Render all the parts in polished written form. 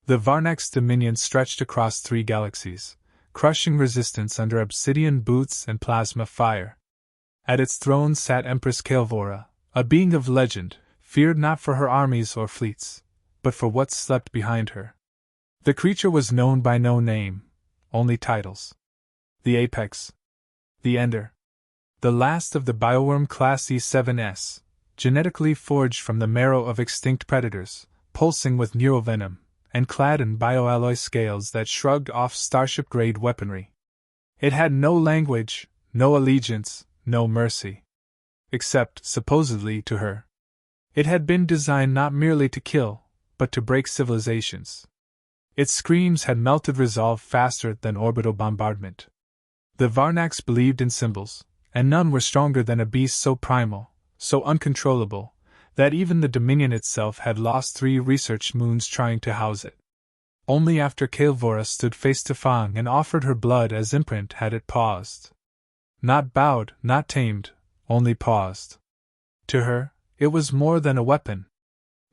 The Varnak's dominion stretched across 3 galaxies, crushing resistance under obsidian boots and plasma fire. At its throne sat Empress Kael'vora, a being of legend, feared not for her armies or fleets, but for what slept behind her. The creature was known by no name, only titles. The Apex. The Ender. The last of the bioworm class E7S, genetically forged from the marrow of extinct predators, pulsing with neurovenom, and clad in bioalloy scales that shrugged off starship-grade weaponry. It had no language, no allegiance, no mercy. Except, supposedly, to her. It had been designed not merely to kill, but to break civilizations. Its screams had melted resolve faster than orbital bombardment. The Varnaks believed in symbols, and none were stronger than a beast so primal, so uncontrollable, that even the Dominion itself had lost 3 research moons trying to house it. Only after Kael'vora stood face to Fang and offered her blood as imprint had it paused. Not bowed, not tamed, only paused. To her, it was more than a weapon.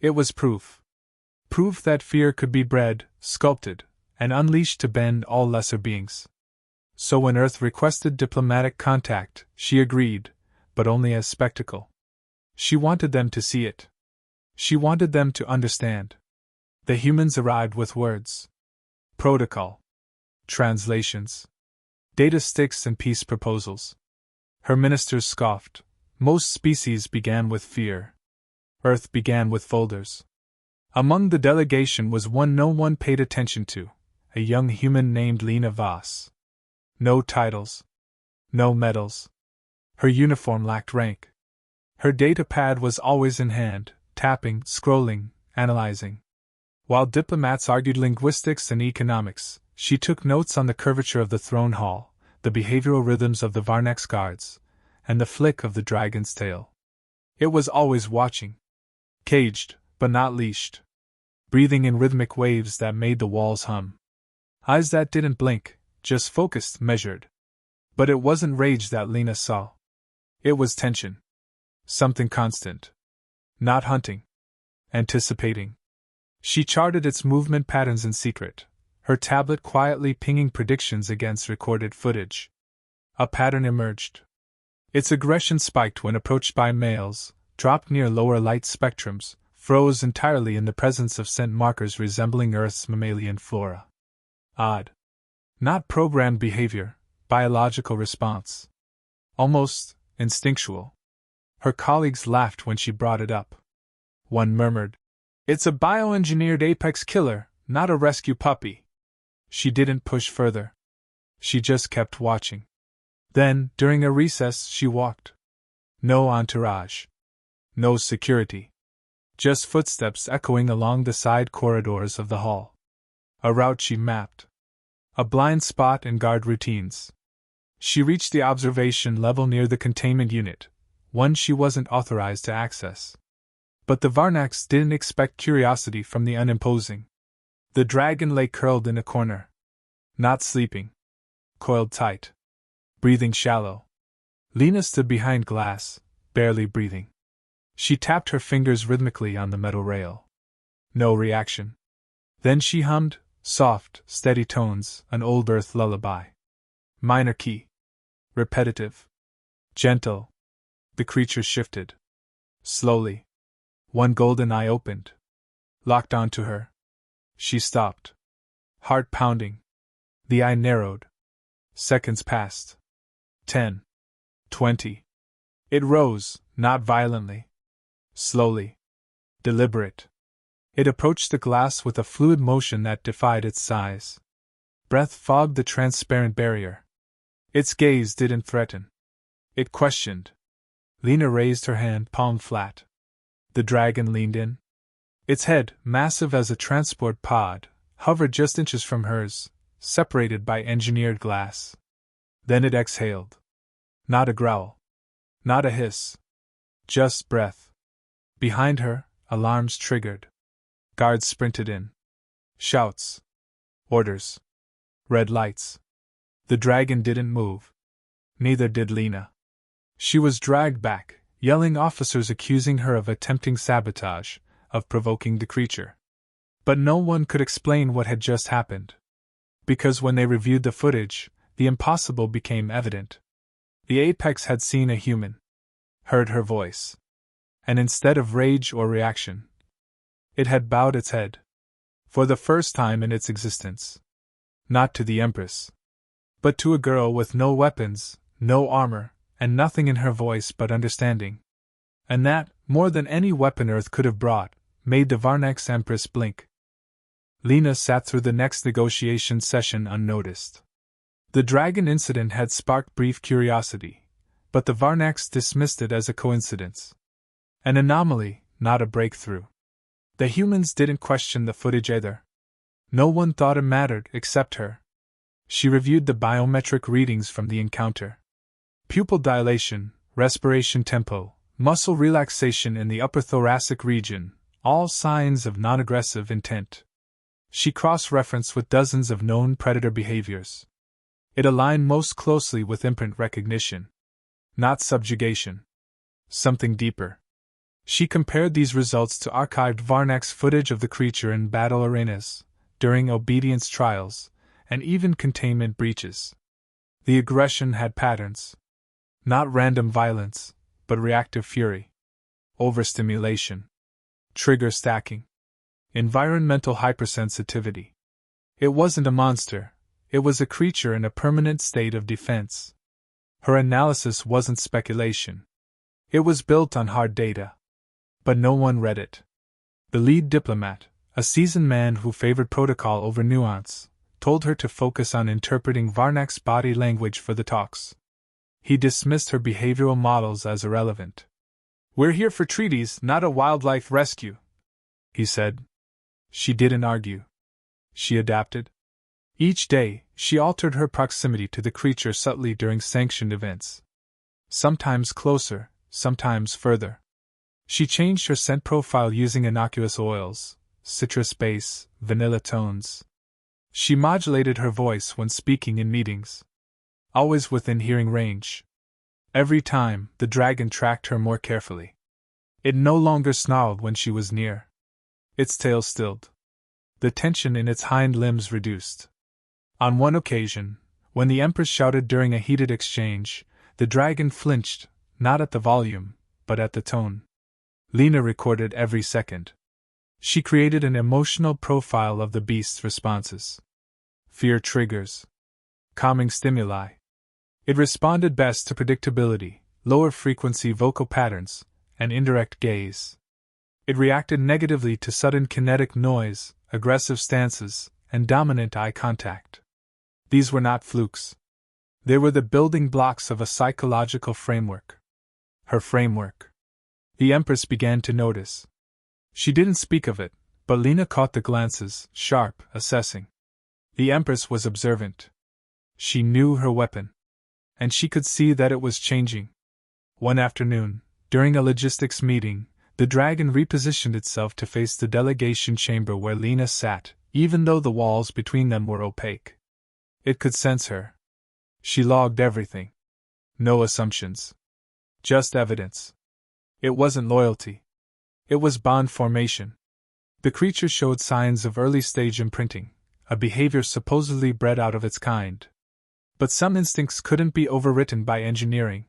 It was proof. Proof that fear could be bred, sculpted, and unleashed to bend all lesser beings. So when Earth requested diplomatic contact, she agreed, but only as spectacle. She wanted them to see it. She wanted them to understand. The humans arrived with words. Protocol. Translations. Data sticks and peace proposals. Her ministers scoffed. Most species began with fear. Earth began with folders. Among the delegation was one no one paid attention to, a young human named Lena Voss. No titles. No medals. Her uniform lacked rank. Her data pad was always in hand, tapping, scrolling, analyzing. While diplomats argued linguistics and economics, she took notes on the curvature of the throne hall, the behavioral rhythms of the Varnak's guards, and the flick of the dragon's tail. It was always watching. Caged, but not leashed. Breathing in rhythmic waves that made the walls hum. Eyes that didn't blink, just focused, measured. But it wasn't rage that Lena saw. It was tension. Something constant. Not hunting. Anticipating. She charted its movement patterns in secret, her tablet quietly pinging predictions against recorded footage. A pattern emerged. Its aggression spiked when approached by males, dropped near lower light spectrums, froze entirely in the presence of scent markers resembling Earth's mammalian flora. Odd. Not programmed behavior, biological response. Almost instinctual. Her colleagues laughed when she brought it up. One murmured, "It's a bioengineered apex killer, not a rescue puppy." She didn't push further. She just kept watching. Then, during a recess, she walked. No entourage. No security. Just footsteps echoing along the side corridors of the hall. A route she mapped. A blind spot in guard routines. She reached the observation level near the containment unit, one she wasn't authorized to access. But the Varnaks didn't expect curiosity from the unimposing. The dragon lay curled in a corner. Not sleeping. Coiled tight. Breathing shallow. Lena stood behind glass, barely breathing. She tapped her fingers rhythmically on the metal rail. No reaction. Then she hummed, soft, steady tones, an old Earth lullaby. Minor key. Repetitive. Gentle. The creature shifted. Slowly. One golden eye opened. Locked onto her. She stopped. Heart pounding. The eye narrowed. Seconds passed. 10. 20. It rose, not violently. Slowly. Deliberate. It approached the glass with a fluid motion that defied its size. Breath fogged the transparent barrier. Its gaze didn't threaten. It questioned. Lena raised her hand, palm flat. The dragon leaned in. Its head, massive as a transport pod, hovered just inches from hers, separated by engineered glass. Then it exhaled. Not a growl. Not a hiss. Just breath. Behind her, alarms triggered. Guards sprinted in. Shouts. Orders. Red lights. The dragon didn't move. Neither did Lena. She was dragged back, yelling, officers accusing her of attempting sabotage, of provoking the creature. But no one could explain what had just happened. Because when they reviewed the footage, the impossible became evident. The apex had seen a human, heard her voice, and instead of rage or reaction, it had bowed its head. For the first time in its existence. Not to the Empress, but to a girl with no weapons, no armor, and nothing in her voice but understanding. And that, more than any weapon Earth could have brought, made the Varnax Empress blink. Lena sat through the next negotiation session unnoticed. The dragon incident had sparked brief curiosity, but the Varnax dismissed it as a coincidence. An anomaly, not a breakthrough. The humans didn't question the footage either. No one thought it mattered except her. She reviewed the biometric readings from the encounter. Pupil dilation, respiration tempo, muscle relaxation in the upper thoracic region, all signs of non-aggressive intent. She cross-referenced with dozens of known predator behaviors. It aligned most closely with imprint recognition. Not subjugation. Something deeper. She compared these results to archived Varnax footage of the creature in battle arenas, during obedience trials, and even containment breaches. The aggression had patterns. Not random violence, but reactive fury. Overstimulation. Trigger stacking. Environmental hypersensitivity. It wasn't a monster, it was a creature in a permanent state of defense. Her analysis wasn't speculation. It was built on hard data. But no one read it. The lead diplomat, a seasoned man who favored protocol over nuance, told her to focus on interpreting Varnax's body language for the talks. He dismissed her behavioral models as irrelevant. "We're here for treaties, not a wildlife rescue," he said. She didn't argue. She adapted. Each day, she altered her proximity to the creature subtly during sanctioned events. Sometimes closer, sometimes further. She changed her scent profile using innocuous oils, citrus base, vanilla tones. She modulated her voice when speaking in meetings. Always within hearing range. Every time, the dragon tracked her more carefully. It no longer snarled when she was near. Its tail stilled. The tension in its hind limbs reduced. On one occasion, when the Empress shouted during a heated exchange, the dragon flinched, not at the volume, but at the tone. Lena recorded every second. She created an emotional profile of the beast's responses. Fear triggers. Calming stimuli. It responded best to predictability, lower frequency vocal patterns, and indirect gaze. It reacted negatively to sudden kinetic noise, aggressive stances, and dominant eye contact. These were not flukes. They were the building blocks of a psychological framework. Her framework. The Empress began to notice. She didn't speak of it, but Lena caught the glances, sharp, assessing. The Empress was observant. She knew her weapon. And she could see that it was changing. One afternoon, during a logistics meeting, the dragon repositioned itself to face the delegation chamber where Lena sat, even though the walls between them were opaque. It could sense her. She logged everything. No assumptions. Just evidence. It wasn't loyalty. It was bond formation. The creature showed signs of early-stage imprinting, a behavior supposedly bred out of its kind. But some instincts couldn't be overwritten by engineering.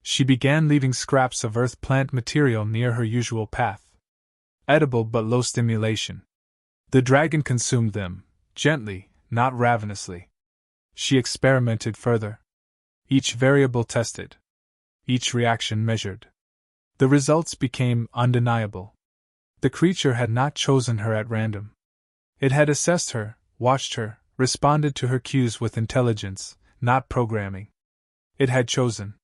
She began leaving scraps of earth plant material near her usual path. Edible but low stimulation. The dragon consumed them, gently, not ravenously. She experimented further. Each variable tested. Each reaction measured. The results became undeniable. The creature had not chosen her at random. It had assessed her, watched her, responded to her cues with intelligence, not programming. It had chosen.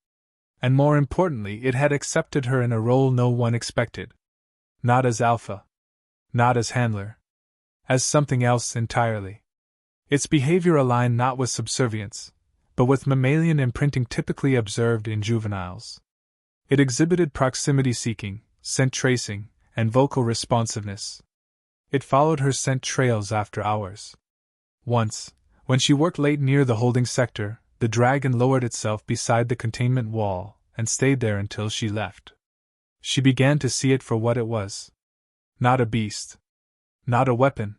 And more importantly, it had accepted her in a role no one expected. Not as alpha. Not as handler. As something else entirely. Its behavior aligned not with subservience, but with mammalian imprinting typically observed in juveniles. It exhibited proximity seeking, scent tracing, and vocal responsiveness. It followed her scent trails after hours. Once, when she worked late near the holding sector, the dragon lowered itself beside the containment wall and stayed there until she left. She began to see it for what it was. Not a beast. Not a weapon.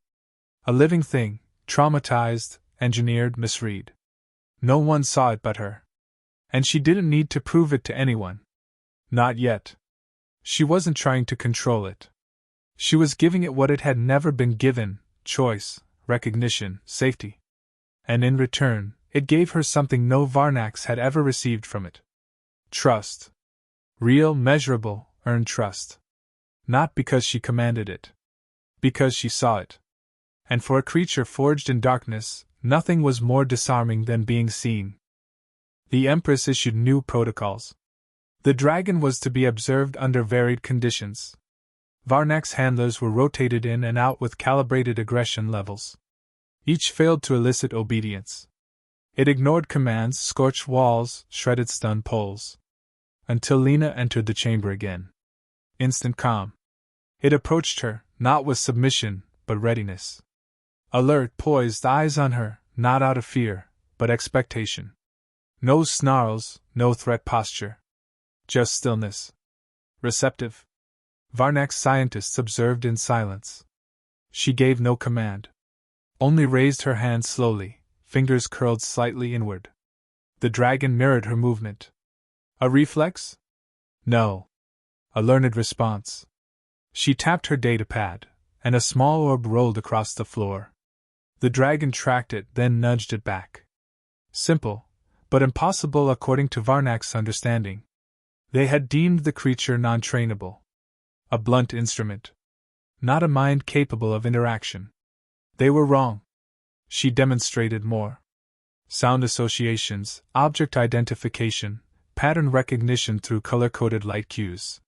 A living thing, traumatized, engineered, misread. No one saw it but her. And she didn't need to prove it to anyone. Not yet. She wasn't trying to control it. She was giving it what it had never been given: choice, recognition, safety. And in return, it gave her something no Varnax had ever received from it. Trust. Real, measurable, earned trust. Not because she commanded it. Because she saw it. And for a creature forged in darkness, nothing was more disarming than being seen. The Empress issued new protocols. The dragon was to be observed under varied conditions. Varnax handlers were rotated in and out with calibrated aggression levels. Each failed to elicit obedience. It ignored commands, scorched walls, shredded stun poles. Until Lena entered the chamber again. Instant calm. It approached her, not with submission, but readiness. Alert, poised, eyes on her, not out of fear, but expectation. No snarls, no threat posture. Just stillness. Receptive. Varnax scientists observed in silence. She gave no command. Only raised her hand slowly, fingers curled slightly inward. The dragon mirrored her movement. A reflex? No. A learned response. She tapped her datapad, and a small orb rolled across the floor. The dragon tracked it, then nudged it back. Simple, but impossible according to Varnax's understanding. They had deemed the creature non-trainable. A blunt instrument. Not a mind capable of interaction. They were wrong. She demonstrated more. Sound associations, object identification, pattern recognition through color-coded light cues.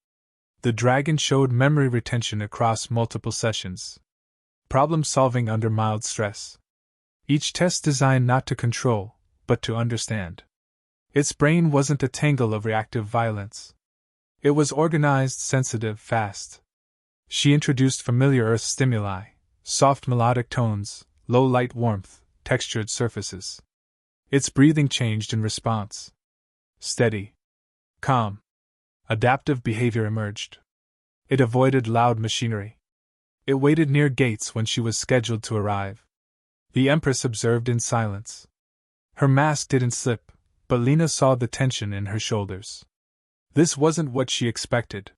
The dragon showed memory retention across multiple sessions. Problem-solving under mild stress. Each test designed not to control, but to understand. Its brain wasn't a tangle of reactive violence. It was organized, sensitive, fast. She introduced familiar earth stimuli, soft melodic tones, low light warmth, textured surfaces. Its breathing changed in response. Steady. Calm. Adaptive behavior emerged. It avoided loud machinery. It waited near gates when she was scheduled to arrive. The Empress observed in silence. Her mask didn't slip, but Lena saw the tension in her shoulders. This wasn't what she expected.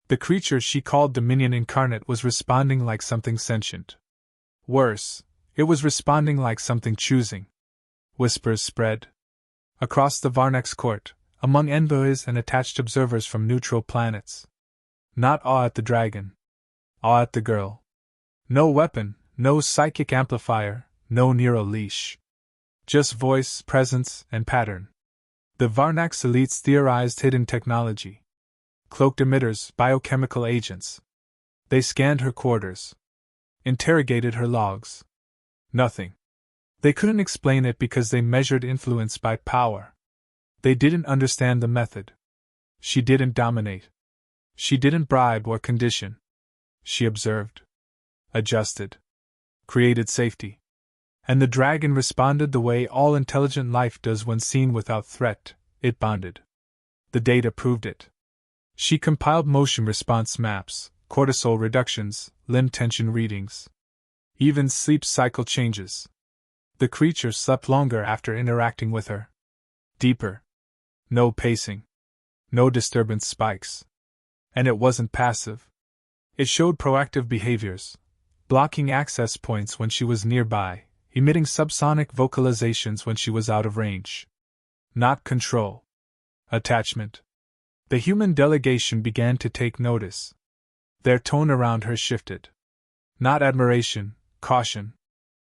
The creature she called Dominion Incarnate was responding like something sentient. Worse, it was responding like something choosing. Whispers spread. Across the Varnax court, among envoys and attached observers from neutral planets. Not awe at the dragon. Awe at the girl. No weapon, no psychic amplifier, no neural leash. Just voice, presence, and pattern. The Varnax elites theorized hidden technology. Cloaked emitters, biochemical agents. They scanned her quarters. Interrogated her logs. Nothing. They couldn't explain it because they measured influence by power. They didn't understand the method. She didn't dominate. She didn't bribe or condition. She observed. Adjusted. Created safety. And the dragon responded the way all intelligent life does when seen without threat: it bonded. The data proved it. She compiled motion response maps, cortisol reductions, limb tension readings. Even sleep cycle changes. The creature slept longer after interacting with her. Deeper. No pacing. No disturbance spikes. And it wasn't passive. It showed proactive behaviors, blocking access points when she was nearby, emitting subsonic vocalizations when she was out of range. Not control. Attachment. The human delegation began to take notice. Their tone around her shifted. Not admiration, caution.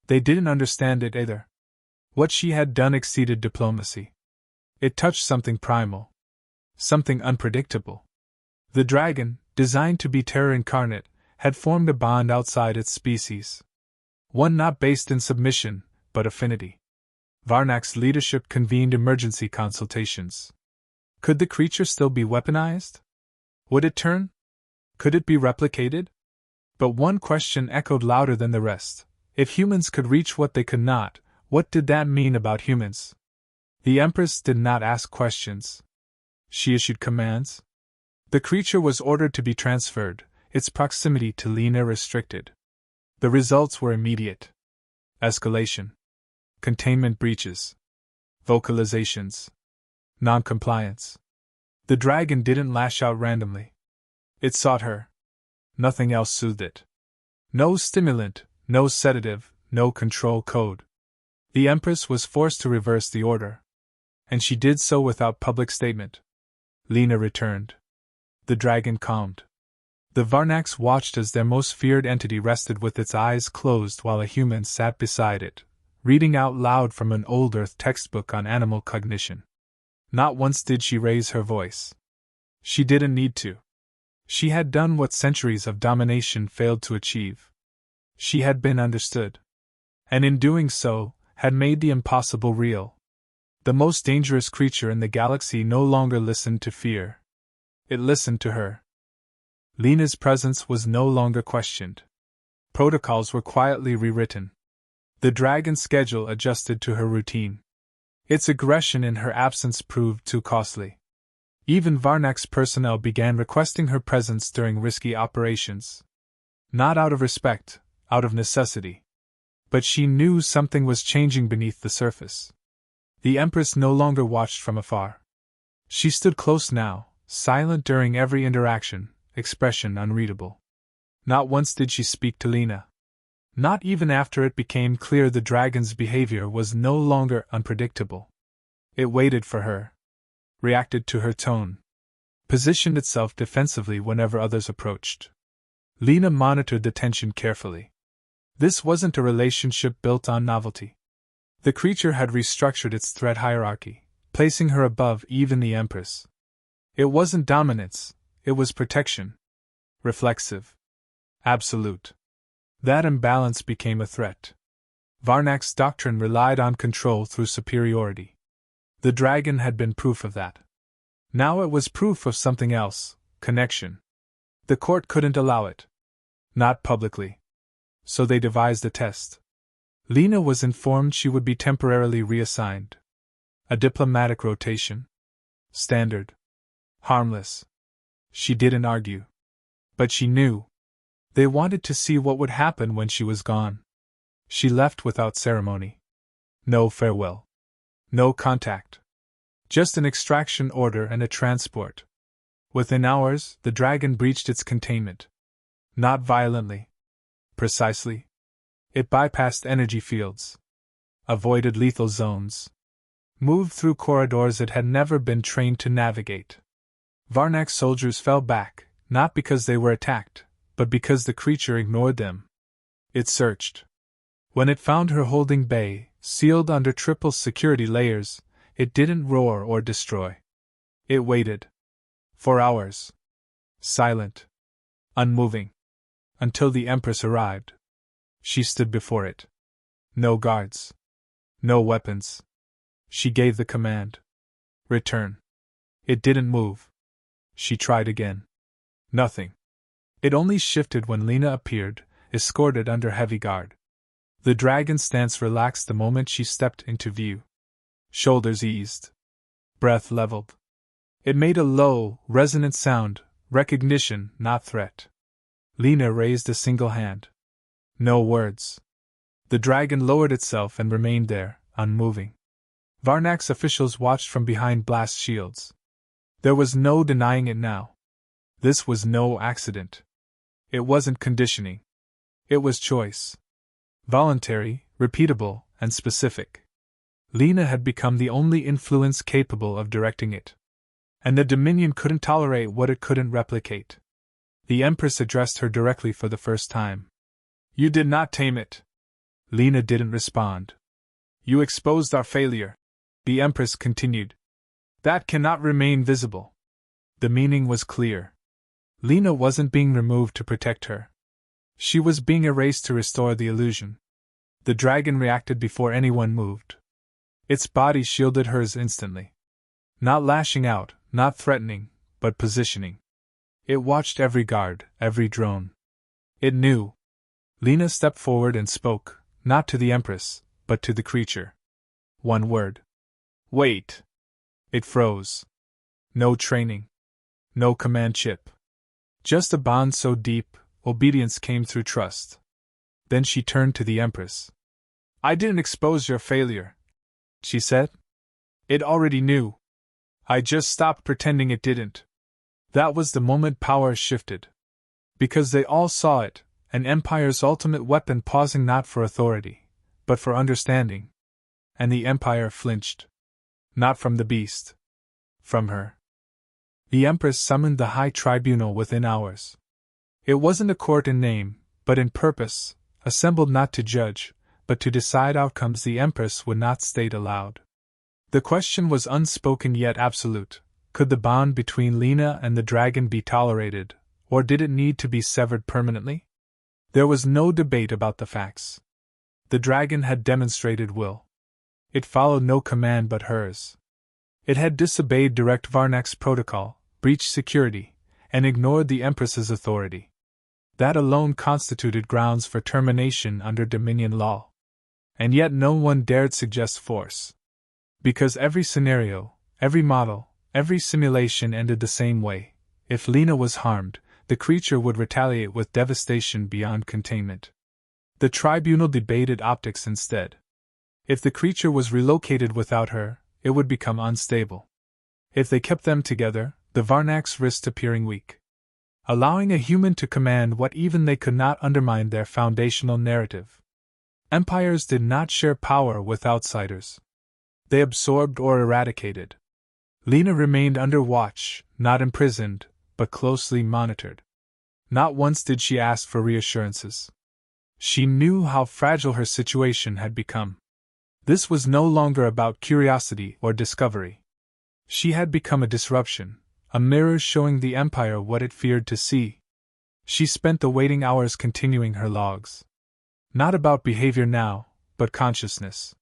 They didn't understand it either. What she had done exceeded diplomacy. It touched something primal. Something unpredictable. The dragon, designed to be terror incarnate, had formed a bond outside its species. One not based in submission, but affinity. Varnax's leadership convened emergency consultations. Could the creature still be weaponized? Would it turn? Could it be replicated? But one question echoed louder than the rest. If humans could reach what they could not, what did that mean about humans? The Empress did not ask questions. She issued commands. The creature was ordered to be transferred, its proximity to Lena restricted. The results were immediate. Escalation. Containment breaches. Vocalizations. Non-compliance. The dragon didn't lash out randomly. It sought her. Nothing else soothed it. No stimulant, no sedative, no control code. The Empress was forced to reverse the order. And she did so without public statement. Lena returned. The dragon calmed. The Varnaks watched as their most feared entity rested with its eyes closed while a human sat beside it, reading out loud from an old Earth textbook on animal cognition. Not once did she raise her voice. She didn't need to. She had done what centuries of domination failed to achieve. She had been understood. And in doing so, had made the impossible real. The most dangerous creature in the galaxy no longer listened to fear. It listened to her. Lena's presence was no longer questioned. Protocols were quietly rewritten. The dragon's schedule adjusted to her routine. Its aggression in her absence proved too costly. Even Varnak's personnel began requesting her presence during risky operations. Not out of respect, out of necessity. But she knew something was changing beneath the surface. The Empress no longer watched from afar. She stood close now, silent during every interaction, expression unreadable. Not once did she speak to Lena. Not even after it became clear the dragon's behavior was no longer unpredictable. It waited for her. Reacted to her tone. Positioned itself defensively whenever others approached. Lena monitored the tension carefully. This wasn't a relationship built on novelty. The creature had restructured its threat hierarchy, placing her above even the Empress. It wasn't dominance, it was protection. Reflexive. Absolute. That imbalance became a threat. Varnak's doctrine relied on control through superiority. The dragon had been proof of that. Now it was proof of something else, connection. The court couldn't allow it. Not publicly. So they devised a test. Lena was informed she would be temporarily reassigned. A diplomatic rotation. Standard. Harmless. She didn't argue. But she knew. They wanted to see what would happen when she was gone. She left without ceremony. No farewell. No contact. Just an extraction order and a transport. Within hours, the dragon breached its containment. Not violently. Precisely. It bypassed energy fields. Avoided lethal zones. Moved through corridors it had never been trained to navigate. Varnak's soldiers fell back, not because they were attacked, but because the creature ignored them. It searched. When it found her holding bay, sealed under triple security layers, it didn't roar or destroy. It waited. For hours. Silent. Unmoving. Until the Empress arrived. She stood before it. No guards. No weapons. She gave the command. Return. It didn't move. She tried again. Nothing. It only shifted when Lena appeared, escorted under heavy guard. The dragon's stance relaxed the moment she stepped into view. Shoulders eased. Breath leveled. It made a low, resonant sound, recognition, not threat. Lena raised a single hand. No words. The dragon lowered itself and remained there, unmoving. Varnak's officials watched from behind blast shields. There was no denying it now. This was no accident. It wasn't conditioning. It was choice. Voluntary, repeatable, and specific. Lena had become the only influence capable of directing it. And the Dominion couldn't tolerate what it couldn't replicate. The Empress addressed her directly for the first time. You did not tame it. Lena didn't respond. You exposed our failure. The Empress continued. That cannot remain visible. The meaning was clear. Lena wasn't being removed to protect her. She was being erased to restore the illusion. The dragon reacted before anyone moved. Its body shielded hers instantly. Not lashing out, not threatening, but positioning. It watched every guard, every drone. It knew. Lena stepped forward and spoke, not to the Empress, but to the creature. One word. Wait. It froze. No training. No command chip. Just a bond so deep, obedience came through trust. Then she turned to the Empress. I didn't expose your failure, she said. It already knew. I just stopped pretending it didn't. That was the moment power shifted. Because they all saw it, an empire's ultimate weapon pausing not for authority, but for understanding. And the empire flinched. Not from the beast. From her. The Empress summoned the High Tribunal within hours. It wasn't a court in name, but in purpose, assembled not to judge, but to decide outcomes the Empress would not state aloud. The question was unspoken yet absolute. Could the bond between Lena and the dragon be tolerated, or did it need to be severed permanently? There was no debate about the facts. The dragon had demonstrated will. It followed no command but hers. It had disobeyed direct Varnak's protocol, breached security, and ignored the Empress's authority. That alone constituted grounds for termination under Dominion law. And yet no one dared suggest force. Because every scenario, every model, every simulation ended the same way. If Lena was harmed, the creature would retaliate with devastation beyond containment. The tribunal debated optics instead. If the creature was relocated without her, it would become unstable. If they kept them together, the Varnaks risked appearing weak. Allowing a human to command what even they could not undermined their foundational narrative. Empires did not share power with outsiders. They absorbed or eradicated. Lena remained under watch, not imprisoned, but closely monitored. Not once did she ask for reassurances. She knew how fragile her situation had become. This was no longer about curiosity or discovery. She had become a disruption, a mirror showing the Empire what it feared to see. She spent the waiting hours continuing her logs. Not about behavior now, but consciousness.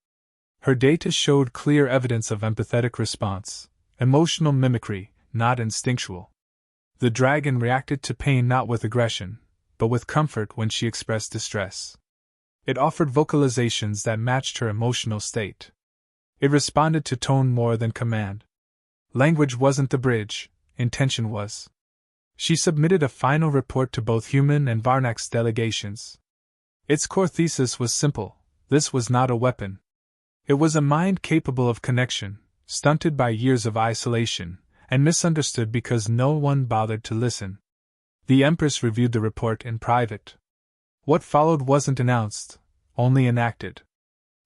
Her data showed clear evidence of empathetic response, emotional mimicry, not instinctual. The dragon reacted to pain not with aggression, but with comfort when she expressed distress. It offered vocalizations that matched her emotional state. It responded to tone more than command. Language wasn't the bridge, intention was. She submitted a final report to both human and Varnak's delegations. Its core thesis was simple: this was not a weapon. It was a mind capable of connection, stunted by years of isolation, and misunderstood because no one bothered to listen. The Empress reviewed the report in private. What followed wasn't announced, only enacted.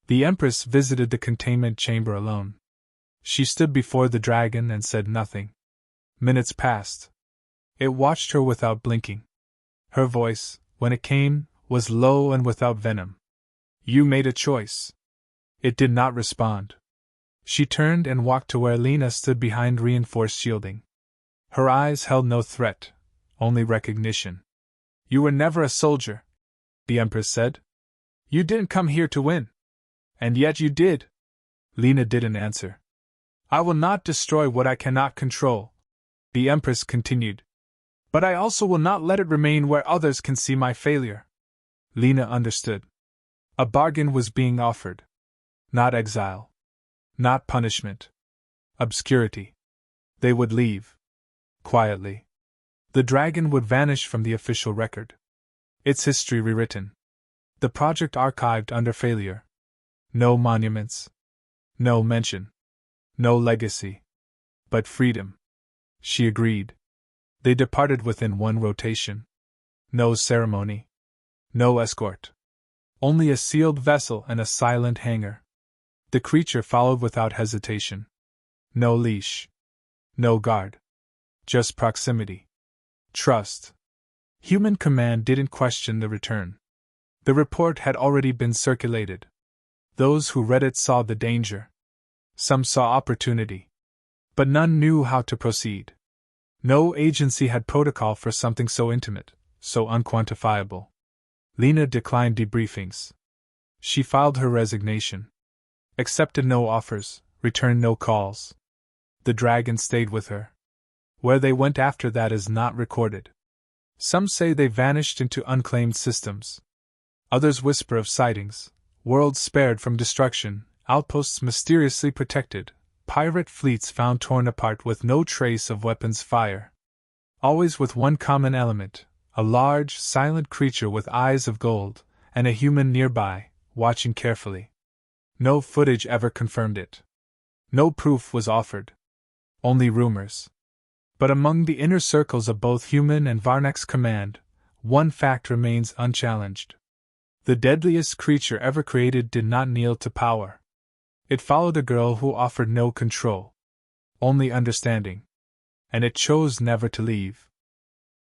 The Empress visited the containment chamber alone. She stood before the dragon and said nothing. Minutes passed. It watched her without blinking. Her voice, when it came, was low and without venom. You made a choice. It did not respond. She turned and walked to where Lena stood behind reinforced shielding. Her eyes held no threat, only recognition. You were never a soldier, the Empress said. You didn't come here to win. And yet you did. Lena didn't answer. I will not destroy what I cannot control, the Empress continued. But I also will not let it remain where others can see my failure. Lena understood. A bargain was being offered. Not exile. Not punishment. Obscurity. They would leave. Quietly. The dragon would vanish from the official record. Its history rewritten. The project archived under failure. No monuments. No mention. No legacy. But freedom. She agreed. They departed within one rotation. No ceremony. No escort. Only a sealed vessel and a silent hangar. The creature followed without hesitation. No leash. No guard. Just proximity. Trust. Human command didn't question the return. The report had already been circulated. Those who read it saw the danger. Some saw opportunity. But none knew how to proceed. No agency had protocol for something so intimate, so unquantifiable. Lena declined debriefings. She filed her resignation. Accepted no offers, returned no calls. The dragon stayed with her. Where they went after that is not recorded. Some say they vanished into unclaimed systems. Others whisper of sightings, worlds spared from destruction, outposts mysteriously protected, pirate fleets found torn apart with no trace of weapons fire. Always with one common element, a large, silent creature with eyes of gold, and a human nearby, watching carefully. No footage ever confirmed it. No proof was offered. Only rumors. But among the inner circles of both human and Varnak's command, one fact remains unchallenged. The deadliest creature ever created did not kneel to power. It followed a girl who offered no control, only understanding. And it chose never to leave.